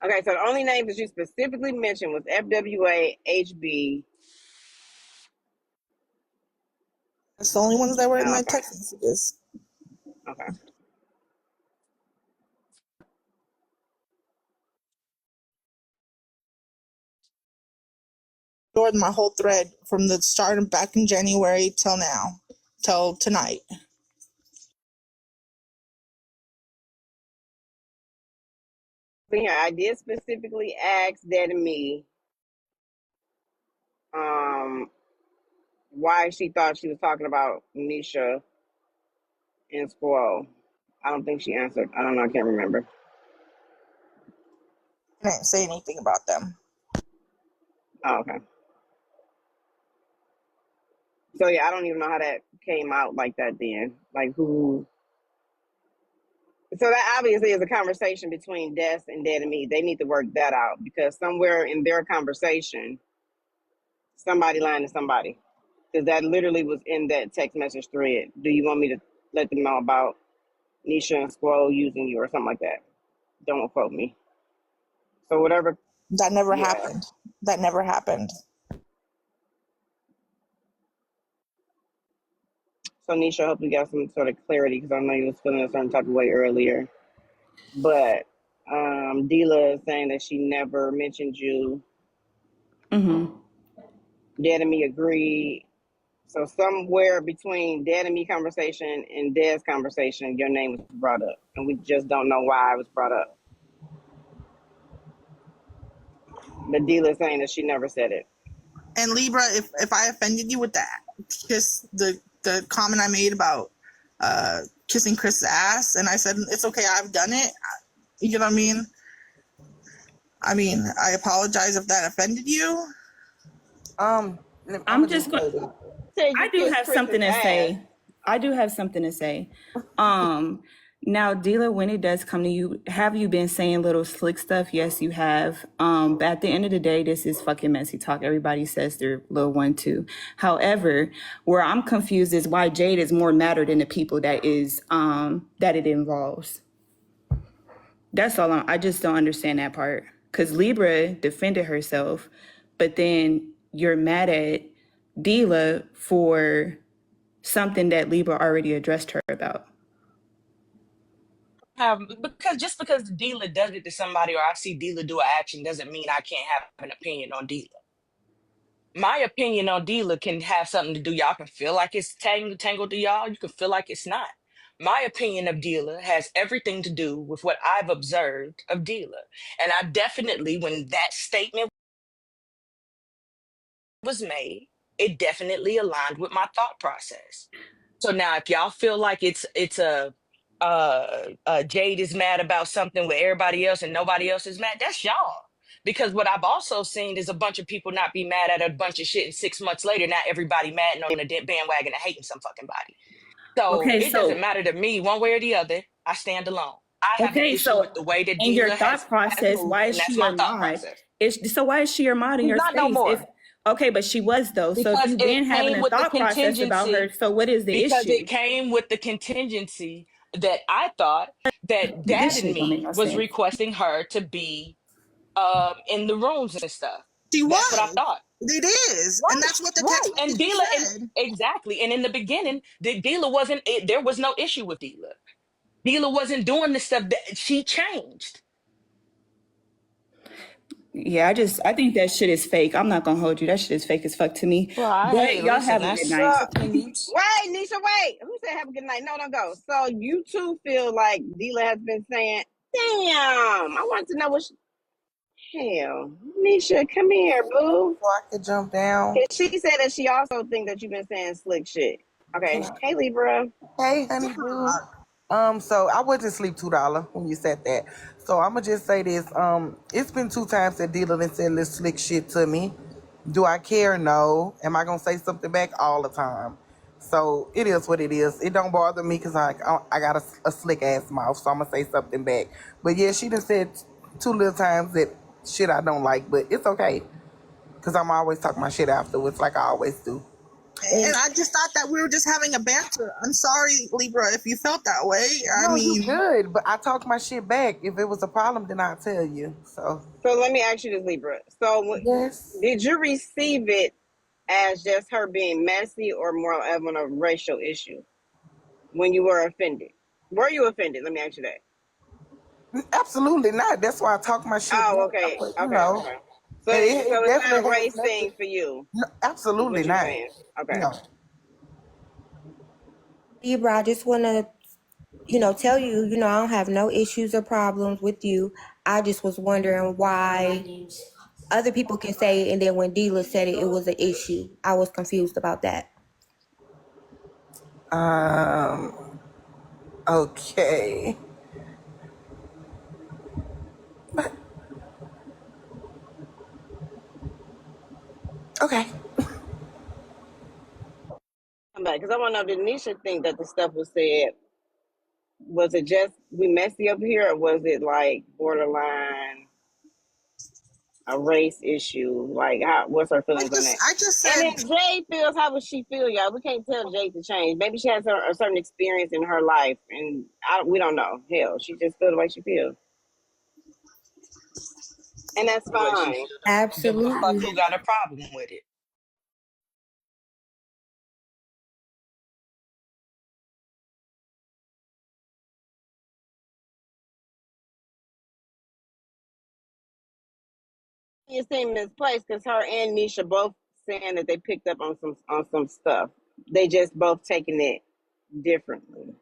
Okay, so the only names that you specifically mentioned was FWA, HB. that's the only ones that were in my Okay, text messages. okay. Ignored my whole thread from the start back in January till now, till tonight. But yeah, I did specifically ask Dad and me why she thought she was talking about Nisha and Squo. I don't think she answered. I don't know. I can't remember. I didn't say anything about them. Oh, okay. So yeah, I don't even know how that came out like that then. Like who. So that obviously is a conversation between Des and Dad and me. They need to work that out because somewhere in their conversation, somebody lying to somebody. Because that literally was in that text message thread. Do you want me to let them know about Nisha and Squirrel using you or something like that? Don't quote me. So whatever. That never Yeah. happened. That never happened. So Nisha, I hope you got some sort of clarity because I know you was feeling a certain type of way earlier. But Dila is saying that she never mentioned you. Mm-hmm. Dad and me agree. So somewhere between Dad and me conversation and Dad's conversation, your name was brought up, and we just don't know why it was brought up. But Dila is saying that she never said it. And Libra, if I offended you with that, kiss the comment I made about kissing Chris's ass, and I said it's okay, I've done it. You know what I mean? I mean, I apologize if that offended you. I'm just going. Said I you do kissed have something Chris's to ass. say. I do have something to say. Now, Dila, when it does come to you, have you been saying little slick stuff? Yes, you have. But at the end of the day, this is fucking messy talk. Everybody says they're little one too. However, where I'm confused is why Jade is more matter than the people that it involves. That's all. I just don't understand that part. Because Libra defended herself, but then you're mad at Dila for something that Libra already addressed her about. Because just because the dealer does it to somebody or I see dealer do an action doesn't mean I can't have an opinion on dealer. My opinion on dealer can have something to do. Y'all can feel like it's tangled to y'all. You can feel like it's not. My opinion of dealer has everything to do with what I've observed of dealer. And I definitely, when that statement was made, it definitely aligned with my thought process. So now, if y'all feel like it's Jade is mad about something with everybody else and nobody else is mad, that's y'all. Because what I've also seen is a bunch of people not be mad at a bunch of shit, and 6 months later, not everybody mad and on a bandwagon and hating some fucking body. So Okay, it doesn't so matter to me one way or the other. I stand alone. I have an Okay, issue with so the way that in your Dealer thought has process, moved, why and is she that's my your thought mod? process. So why is she your mod in He's your not no space? more Okay, but she was though. So if because you've been it having came a with the thought process about her, contingency so what is the because issue? it came with the contingency that I thought that Dad This and shit don't make me no was sense. requesting her to be in the rooms and stuff. She That's what I was. thought. It is. And Right, that's what the right. text And message Dealer, and said. exactly. And in the beginning, the Dealer wasn't. There was no issue with Dealer. Dealer wasn't doing the stuff that she changed. Yeah, I think that shit is fake. I'm not gonna hold you. That shit is fake as fuck to me. Well, hey, But y'all listen, have a good that's night. So opinions. wait, Nisha, wait. Who said have a good night? No, don't go. So you too feel like Dealer has been saying, damn, I want to know what hell. Nisha, come here, boo. So I could jump down. She said that she also think that you've been saying slick shit. Can Okay. I? Hey Libra. Hey, honey boo. So I wasn't sleep $2 when you said that. So I'ma just say this. It's been 2 times that dealer done said little slick shit to me. Do I care? No. Am I gonna say something back? All the time. So it is what it is. It don't bother me because I got a slick ass mouth, so I'm gonna say something back. But yeah, she done said 2 little times that shit I don't like, but it's okay because I'm always talking my shit afterwards, like I always do. And I just thought that we were just having a banter. I'm sorry, Libra, if you felt that way. I No, you mean, good, but I talk my shit back. If it was a problem, then I'll tell you. So So let me ask you this, Libra. So yes. did you receive it as just her being messy or more of a racial issue when you were offended? Were you offended? Let me ask you that. Absolutely not. That's why I talk my shit back. Oh, I okay. put, Okay, okay. So, and so it it's not a definitely has race nothing. thing for you, No, is absolutely what you're not. saying. Okay. No. Libra, I just want to, tell you, I don't have no issues or problems with you. I just was wondering why other people can say it, and then when Dealer said it, it was an issue. I was confused about that. Okay. Okay. Come back, because I want to know, did Nisha think that the stuff was said, was it just we messy up here, or was it like borderline a race issue? Like, what's her feelings on that? I just And said, if Jade feels, how would she feel, y'all? We can't tell Jade to change. Maybe she has a certain experience in her life, and we don't know. Hell, she just feels the way she feels, and that's The way she fine. feels. I don't give a fuck Absolutely. who got a problem with it. You seem misplaced because her and Nisha both saying that they picked up on some stuff. They just both taking it differently,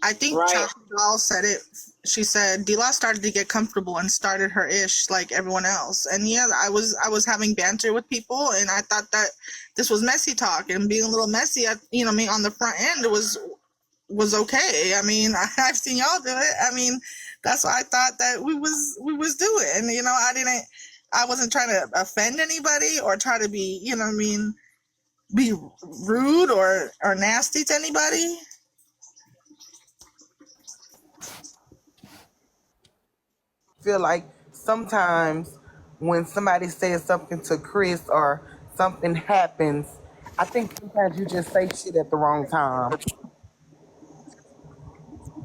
I think right? Chocolate Doll said it. She said Dila started to get comfortable and started her ish like everyone else. And yeah, I was having banter with people, and I thought that this was messy talk and being a little messy. At, me on the front end was okay. I mean, I've seen y'all do it. I mean, that's what I thought that we was doing. And I wasn't trying to offend anybody or try to be, be rude or nasty to anybody. Feel like sometimes when somebody says something to Chris or something happens, I think sometimes you just say shit at the wrong time.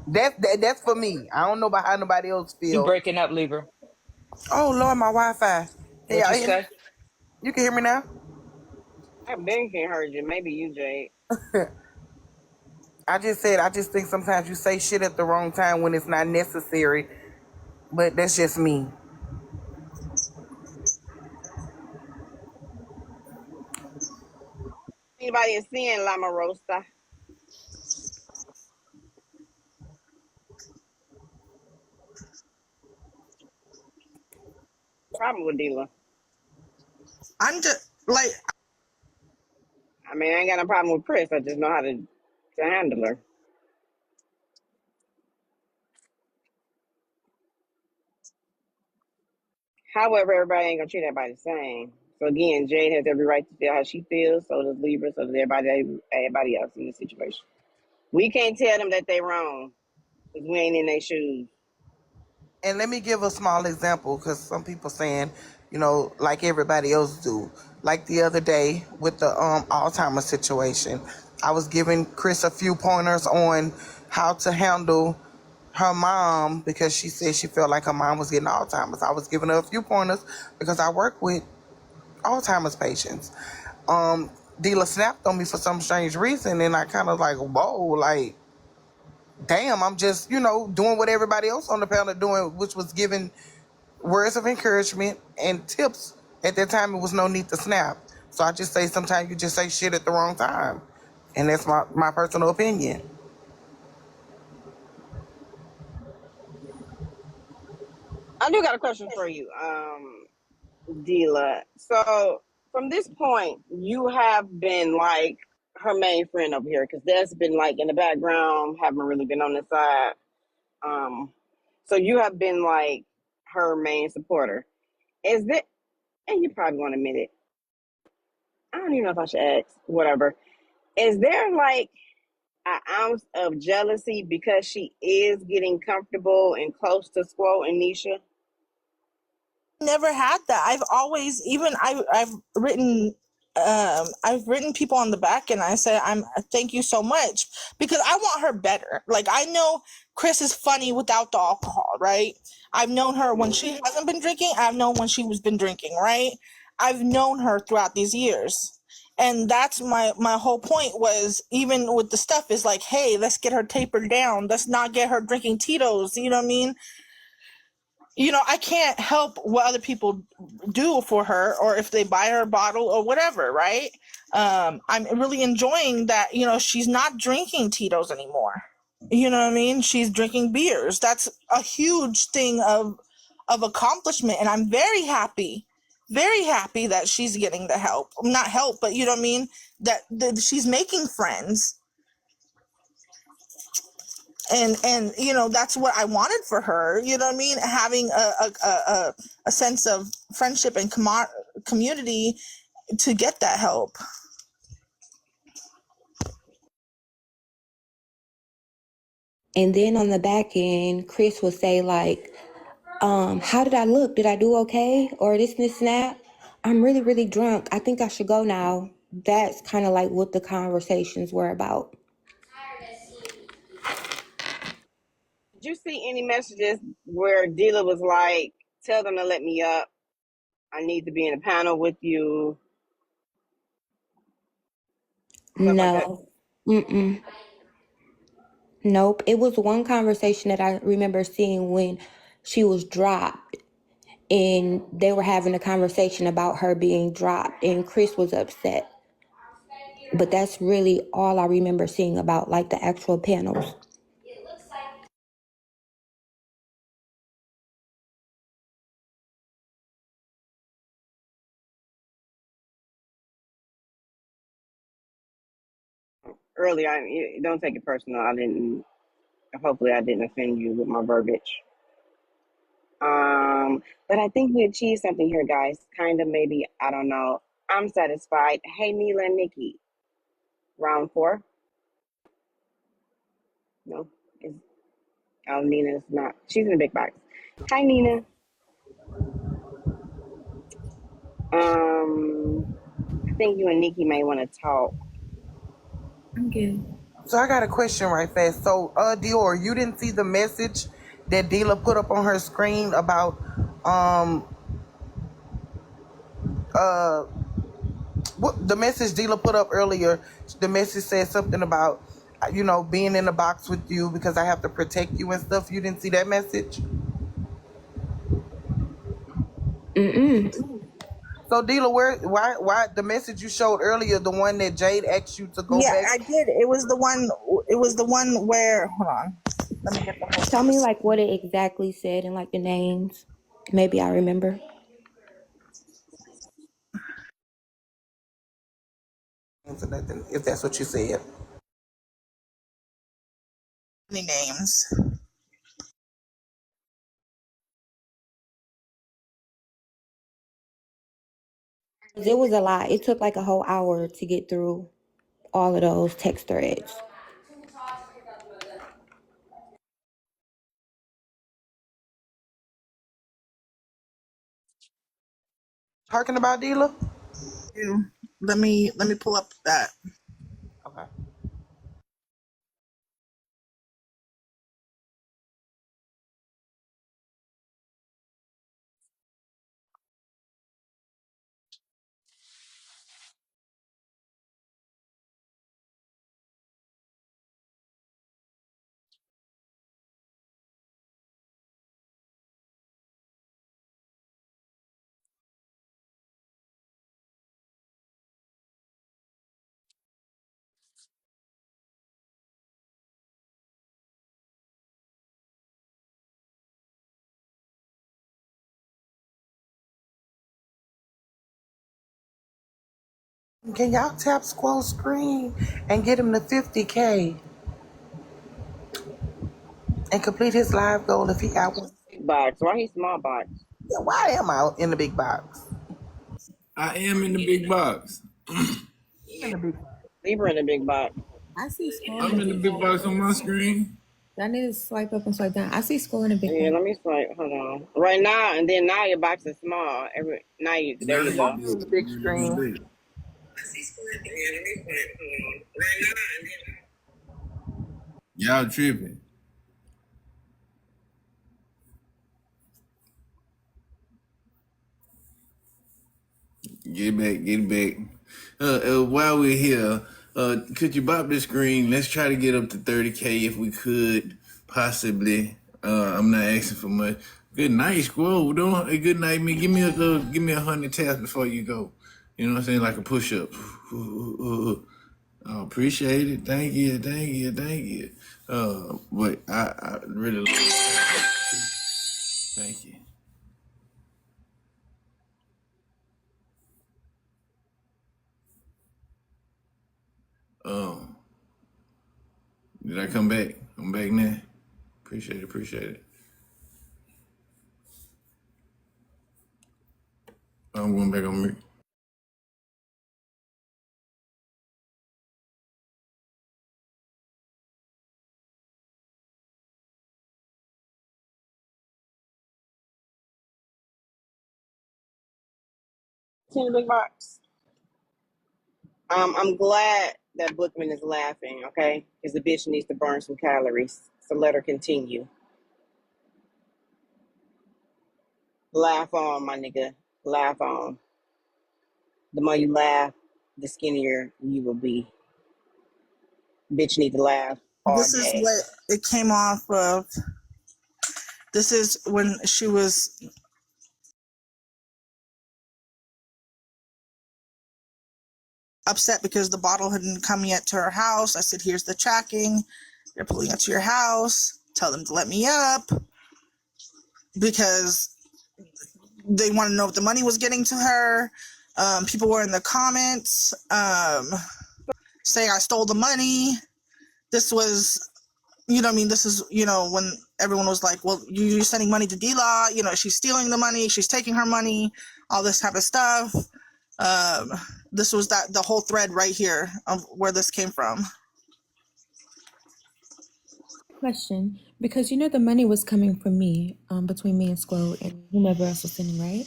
That's for me. I don't know about how nobody else You feel. breaking up, Libra. Oh Lord, my Wi-Fi. Can What y'all you hear me? say? You can hear me now? I've been can't heard you. Maybe you, Jade. I just think sometimes you say shit at the wrong time when it's not necessary. But that's just me. Anybody is seeing Lama Rosa? Problem with Dila. I'm just like, I mean, I ain't got no problem with Chris. I just know how to handle her. However, everybody ain't gonna treat everybody the same. So again, Jade has every right to feel how she feels. So does Libra. So does everybody else in the situation. We can't tell them that they wrong because we ain't in their shoes. And let me give a small example because some people saying, you know, like everybody else do. Like the other day with the Alzheimer's situation, I was giving Chris a few pointers on how to handle her mom because she said she felt like her mom was getting Alzheimer's. I was giving her a few pointers because I work with Alzheimer's patients. Dealer snapped on me for some strange reason, and I kind of like, whoa, like, damn, I'm just, you know, doing what everybody else on the panel doing, which was giving words of encouragement and tips. At that time, it was no need to snap. So I just say sometimes you just say shit at the wrong time. And that's my personal opinion. I do got a question for you, Dila. So from this point, you have been like her main friend over here because that's been like in the background, haven't really been on the side. Um, so you have been like her main supporter. Is that, and you probably won't admit it. I don't even know if I should ask. Whatever. Is there like an ounce of jealousy because she is getting comfortable and close to Squo and Nisha? never had that. I've always, even I've written people on the back and I said, thank you so much because I want her better. Like, I know Chris is funny without the alcohol, right? I've known her when she hasn't been drinking. I've known when she was been drinking, right? I've known her throughout these years. And that's my whole point was, even with the stuff, is like, hey, let's get her tapered down. Let's not get her drinking Tito's. You know what I mean? You know, I can't help what other people do for her or if they buy her a bottle or whatever, right? I'm really enjoying that, you know, she's not drinking Tito's anymore. You know what I mean? She's drinking beers. That's a huge thing of accomplishment, and I'm very happy that she's getting the help. Not help, but you know what I mean? That she's making friends, and you know, that's what I wanted for her. You know what I mean? Having a sense of friendship and community to get that help. And then on the back end, Chris will say like, how did I look? Did I do okay? Or this and that? I'm really, really drunk. I think I should go now. That's kind of like what the conversations were about. Did you see any messages where Dila was like, tell them to let me up? I need to be in a panel with you, stuff like that. No. Mm-mm. Nope. It was one conversation that I remember seeing when she was dropped and they were having a conversation about her being dropped and Chris was upset. But that's really all I remember seeing about like the actual panels. Earlier, don't take it personal. I didn't. Hopefully, I didn't offend you with my verbiage. But I think we achieved something here, guys. Kind of, maybe. I don't know. I'm satisfied. Hey, Neela and Nikki. Round 4. No. Is, oh, Nina's not. She's in the big box. Hi, Nina. I think you and Nikki may want to talk. I'm good. So I got a question right fast. So, Dior, you didn't see the message that Dila put up on her screen about uh what the message Dila put up earlier? The message said something about being in the box with you because I have to protect you and stuff. You didn't see that message? So Dila, why the message you showed earlier, the one that Jade asked you to go Yeah, back? I did. It was the one. It was the one where. Hold on. Let me get the whole Tell me text. like what it exactly said and like the names. Maybe I remember. If that's what you said. Any names? It was a lot. It took like a whole hour to get through all of those text threads. Talking about Dila? Let me pull up that. Okay. Can y'all tap Squo's screen and get him to 50K and complete his live goal if he got one? Big box. Why he small box? Yeah, why am I in the big box? I am in the big box. In the big box. Libra in the big box. I see school in I'm the in the big big box on my box. screen. Y'all need to swipe up and swipe down. I see school in the big Yeah, box. let me swipe. Hold on. Right now, and then now your box is small. There Now you it's go. On big. the big Now it's screen. big. Y'all tripping. Get back. While we're here, could you bop the screen? Let's try to get up to 30K if we could, possibly. I'm not asking for much. Good night, Squirrel. Don't a good night me. Give me 100 taps before you go. You know what I'm saying? Like a push up. I appreciate it. Thank you. But I really thank you. Um, did I come back? I'm back now. Appreciate it. I'm going back on mute. See in the big box. I'm glad that Bookman is laughing, okay? Because the bitch needs to burn some calories. So let her continue. Laugh on, my nigga. Laugh on. The more you laugh, the skinnier you will be. Bitch need to laugh all This is day. what it came off of. This is when she was upset because the bottle hadn't come yet to her house. I said, "Here's the tracking. They're pulling up to your house. Tell them to let me up because they want to know if the money was getting to her." People were in the comments saying I stole the money. This was, this is, when everyone was like, well, you're sending money to D-Law, she's stealing the money, she's taking her money, all this type of stuff. This was the whole thread right here of where this came from. Question, because the money was coming from me, between me and Squo and whomever else was sending, right?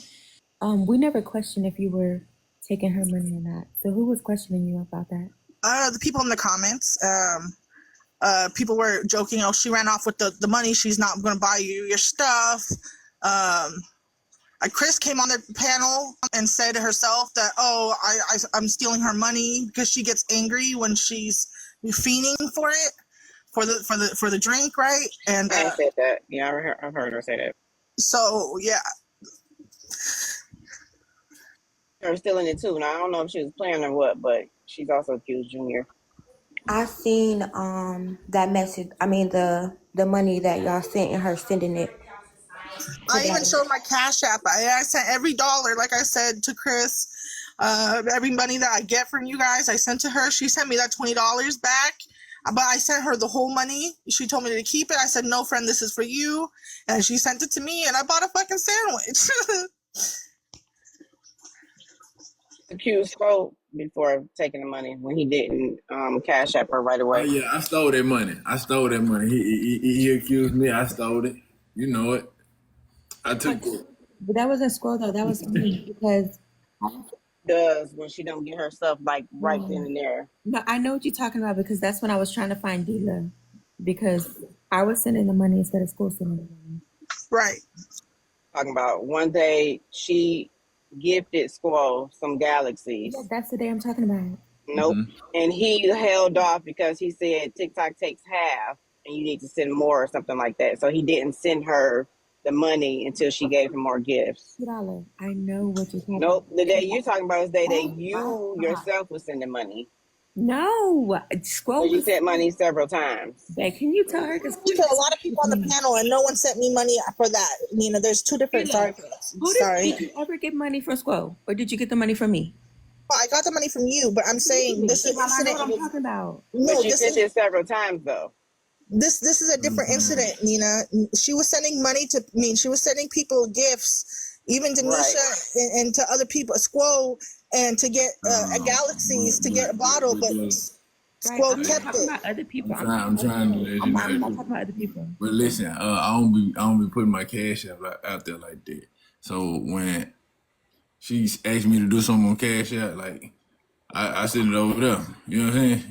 We never questioned if you were taking her money or not. So who was questioning you about that? The people in the comments. People were joking, oh, she ran off with the money, she's not going to buy you your stuff. Chris came on the panel and said herself that, oh, I'm stealing her money because she gets angry when she's fiending for it, for the drink, right? And I ain't said that. Yeah, I've heard her say that. so yeah, Her stealing it too. Now I don't know if she was playing or what, but she's also accused Junior. I seen that message. I mean the money that y'all sent and her sending it I even together. showed my Cash App. I sent every dollar, like I said to Chris. Every money that I get from you guys, I sent to her. She sent me that $20 back, but I sent her the whole money. She told me to keep it. I said, no, friend, this is for you. And she sent it to me, and I bought a fucking sandwich. Accused Squo before taking the money when he didn't cash app her right Oh away. yeah, I stole that money. He accused me. I stole it. You know it. I took it. But that wasn't Squo though. That was me because Does when she don't get her stuff like right then and there. no, I know what you're talking about because that's when I was trying to find Dila because I was sending the money instead of Squo sending the money. Right. Talking about one day she gifted Squo some galaxies. Yeah, that's the day I'm talking about. Nope. And he held off because he said TikTok takes half and you need to send more or something like that. So he didn't send her the money until she gave him more gifts. $2. I know what you're talking Nope. about. The day you're talking about is the day that you yourself was sending money. No, Squo You sent money several times. Babe, can you tell her? Because For a lot of people on the panel, and no one sent me money for that. Nina, there's two different arguments. Sorry. Did you ever get money from Squo, or did you get the money from me? I got the money from you, but I'm saying this is I know what I'm talking about. No, but you this sent is it several times though. this is a different incident, Nina. She was sending money to she was sending people gifts, even to Nisha and to other people, Squo, and to get galaxies to get a bottle, but Squo I'm kept not talking it. about other people. I'm trying to let you I'm know. not talking about other people. But listen, I don't be putting my cash out there like that. So when she asked me to do something on Cash App, like I send it over there. You know what I'm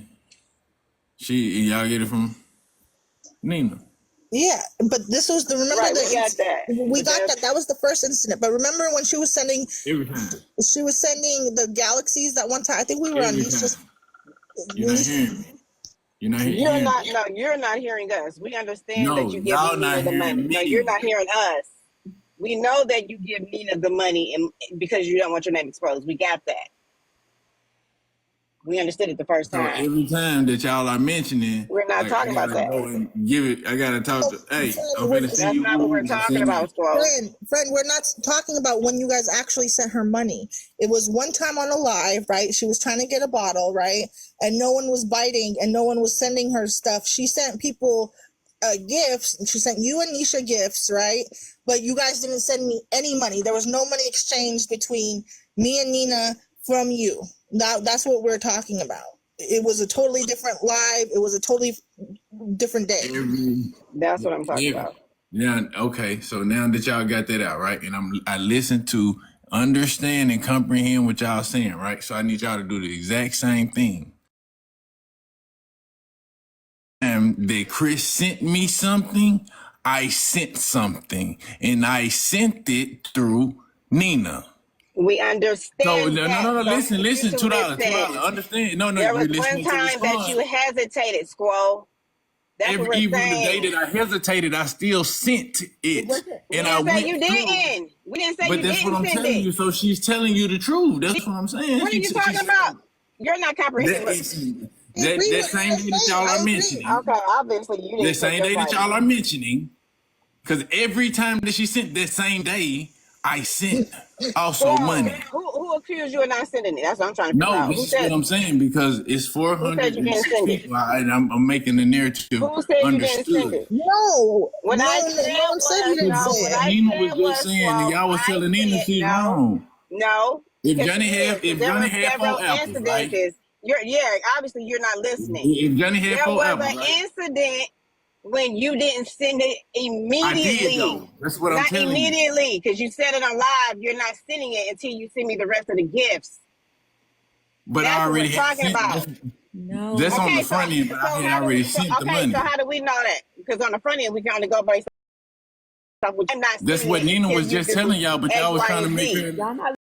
saying? Y'all get it from Nina. Yeah, but this was the remember Right, the we got that. we got that. That was the first incident. But remember when she was sending Every time. she was sending the galaxies that one time? I think we were on Every Nisha's. time. You're not hearing me. You're not hearing me. You're not hearing us. We understand that No, you give y'all Nina not the hearing money. me. No, you're not hearing us. We know that you give Nina the money because you don't want your name exposed. We got that. We understood it the first So time. every time that y'all are mentioning, We're not talking about that. go and give it. I gotta talk to. Hey, I'm finna send That's you not what we're one. talking about, Squo. Friend, we're not talking about when you guys actually sent her money. It was one time on a live, right? She was trying to get a bottle, right? And no one was biting and no one was sending her stuff. She sent people gifts. She sent you and Nisha gifts, right? But you guys didn't send me any money. There was no money exchanged between me and Nina from you. That's what we're talking about. It was a totally different live. It was a totally different day. That's what I'm talking about. Yeah. Okay. So now that y'all got that out, right? And I listen to understand and comprehend what y'all saying, right? So I need y'all to do the exact same thing. And that Chris sent me something, I sent something, and I sent it through Nina. We understand So that. no. So Listen. $2. listen. Understand? No. There was You're one listening to time that you respond. hesitated, Squo. That's what we're Even the saying. day that I hesitated, I still sent it. We didn't say you didn't. We didn't say you But that's what didn't I'm send telling it. you. So she's telling you the truth. That's what I'm saying. What are you talking about? You're not comprehending. That same day that y'all are mentioning. Okay, obviously you didn't. The same day that y'all are mentioning. Because every time that she sent that same day, I sent also money. Who accused you of not sending it? That's what I'm trying to figure out. This is what I'm saying, because it's 406 people, and I'm making the narrative Who said you didn't send it? No. What I said Nina was just saying, and y'all was telling Nina she's wrong. No, If Because Johnny she is. had Because there were several 4 apples, right? incidences. Obviously you're not listening. If Johnny had There 4 was apples, an right? incident when you didn't send it I did immediately. though. That's what I'm Not telling you. immediately, because you said it on live. You're not sending it until you send me the rest of the gifts. But That's I what we're already had talking sent. about. No. That's on the Okay, front end, but I had how do already we? sent the money. So how do we know that? Because on the front end we can only go based off. I'm not That's sending what it Nina until was you just do telling y'all, but X, y'all was Y, trying to and make Z. her. Y'all not